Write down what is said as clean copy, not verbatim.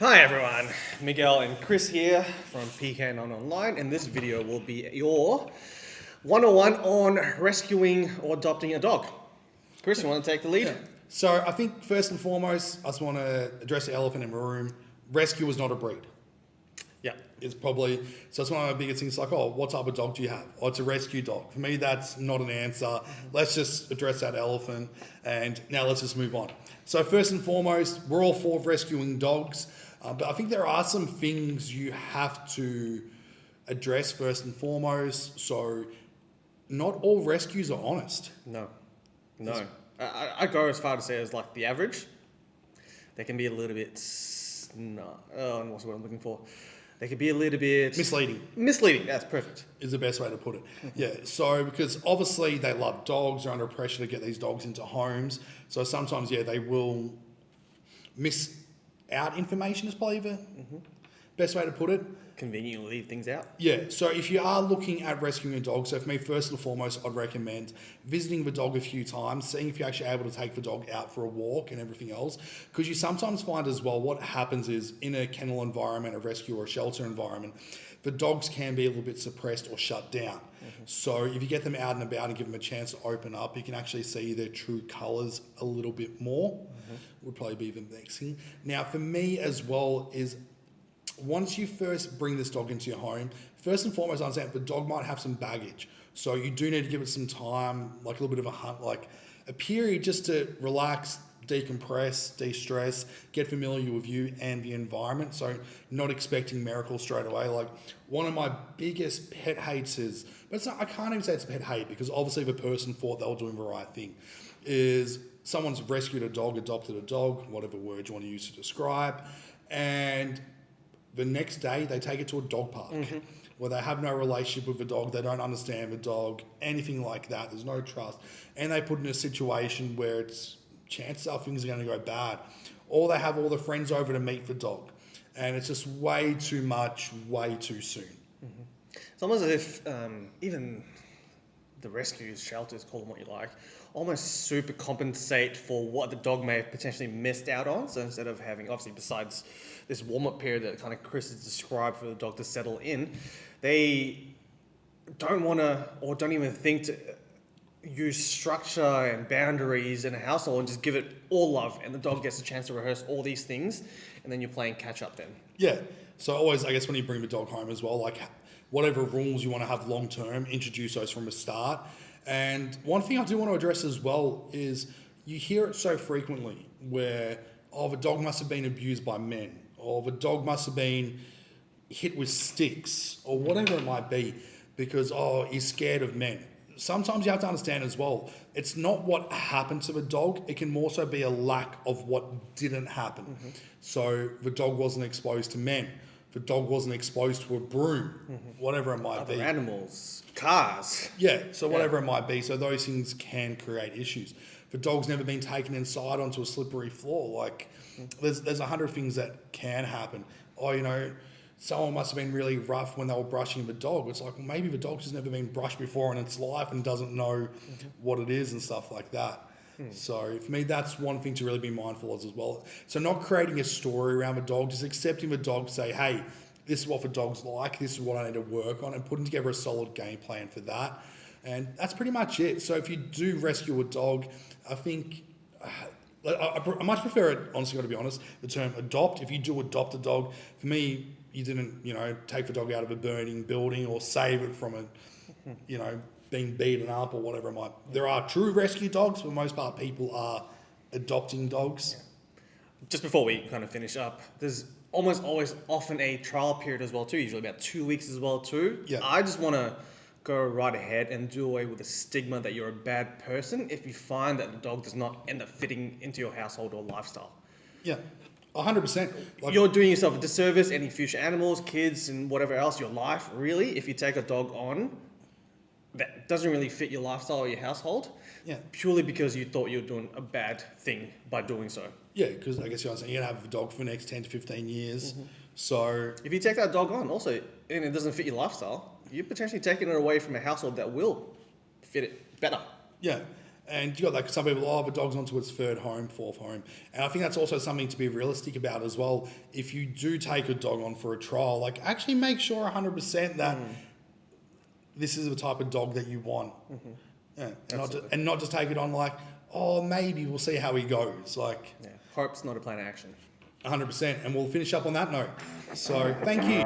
Hi everyone, Miguel and Chris here from PK9 Online, and this video will be your 101 on rescuing or adopting a dog. Chris, you want to take the lead? Yeah. So I think first and foremost, I just want to address the elephant in the room. Rescue is not a breed. Yeah. It's probably, so it's one of my biggest things like, oh, what type of dog do you have? Oh, it's a rescue dog. For me, that's not an answer. Let's just address that elephant and now let's just move on. So first and foremost, we're all for rescuing dogs, but I think there are some things you have to address first and foremost. So not all rescues are honest. No. I go as far to say as like the average. They can be a little bit, what's the word I'm looking for? They could be a little bit... Misleading, that's perfect. Is the best way to put it. Yeah, so because obviously they love dogs, they're under pressure to get these dogs into homes. So sometimes, yeah, they will miss out information is probably the best way to put it. Conveniently leave things out. Yeah, so if you are looking at rescuing a dog, so for me, first and foremost, I'd recommend visiting the dog a few times, seeing if you're actually able to take the dog out for a walk and everything else. Because you sometimes find as well, what happens is in a kennel environment, a rescue or a shelter environment, the dogs can be a little bit suppressed or shut down. So if you get them out and about and give them a chance to open up, you can actually see their true colours a little bit more. Would probably be the next thing. Now, for me as well is, once you first bring this dog into your home, first and foremost, understand the dog might have some baggage. So you do need to give it some time, like a little bit of a hunt, like a period just to relax, decompress, de-stress, get familiar with you and the environment. So not expecting miracles straight away. Like one of my biggest pet hates is, but it's not, I can't even say it's a pet hate because obviously the person thought they were doing the right thing, is someone's rescued a dog, adopted a dog, whatever word you want to use to describe, and the next day they take it to a dog park where they have no relationship with the dog, they don't understand the dog, anything like that, there's no trust, and they put in a situation where it's chances are things are going to go bad, or they have all the friends over to meet the dog, and it's just way too much, way too soon. It's almost as if even the rescues, shelters, call them what you like, almost super compensate for what the dog may have potentially missed out on. So instead of having, obviously, besides this warm-up period that kind of Chris has described for the dog to settle in, they don't want to, or don't even think to use structure and boundaries in a household and just give it all love, and the dog gets a chance to rehearse all these things, and then you're playing catch-up then. Yeah, so always, I guess when you bring the dog home as well, like whatever rules you want to have long-term, introduce those from the start. And one thing I do want to address as well is you hear it so frequently where, oh, the dog must have been abused by men, or the dog must have been hit with sticks, or whatever it might be, because, oh, he's scared of men. Sometimes you have to understand as well, it's not what happened to the dog, it can more so be a lack of what didn't happen. So the dog wasn't exposed to men, the dog wasn't exposed to a broom, whatever it might be. Other animals, cars. Yeah, so whatever it might be. So those things can create issues. The dog's never been taken inside onto a slippery floor. Like, there's 100 things that can happen. Oh, you know, someone must have been really rough when they were brushing the dog. It's like, well, maybe the dog's just never been brushed before in its life and doesn't know what it is and stuff like that. So for me, that's one thing to really be mindful of as well. So not creating a story around the dog, just accepting the dog to say, hey, this is what the dog's like, this is what I need to work on, and putting together a solid game plan for that. And that's pretty much it. So if you do rescue a dog, I think, I much prefer it, honestly, got to be honest, the term adopt. If you do adopt a dog, for me, you didn't, take the dog out of a burning building or save it from being beaten up or whatever it might. There are true rescue dogs. For the most part, people are adopting dogs. Just before we kind of finish up, there's almost always often a trial period as well too, usually about 2 weeks as well too. Yeah. I just want to go right ahead and do away with the stigma that you're a bad person if you find that the dog does not end up fitting into your household or lifestyle. Yeah, 100%. You're doing yourself a disservice, any future animals, kids, and whatever else, your life, really, if you take a dog on that doesn't really fit your lifestyle or your household, purely because you thought you were doing a bad thing by doing so. Yeah, because I guess you're going to have a dog for the next 10 to 15 years. So if you take that dog on also, and it doesn't fit your lifestyle, you're potentially taking it away from a household that will fit it better. Yeah. And you got like some people, oh, the dog's onto its third home, fourth home. And I think that's also something to be realistic about as well. If you do take a dog on for a trial, like actually make sure 100% that this is the type of dog that you want. Yeah. And not just take it on like, oh, maybe we'll see how he goes. Like, Yeah. Hope's not a plan of action. 100%. And we'll finish up on that note. So thank you.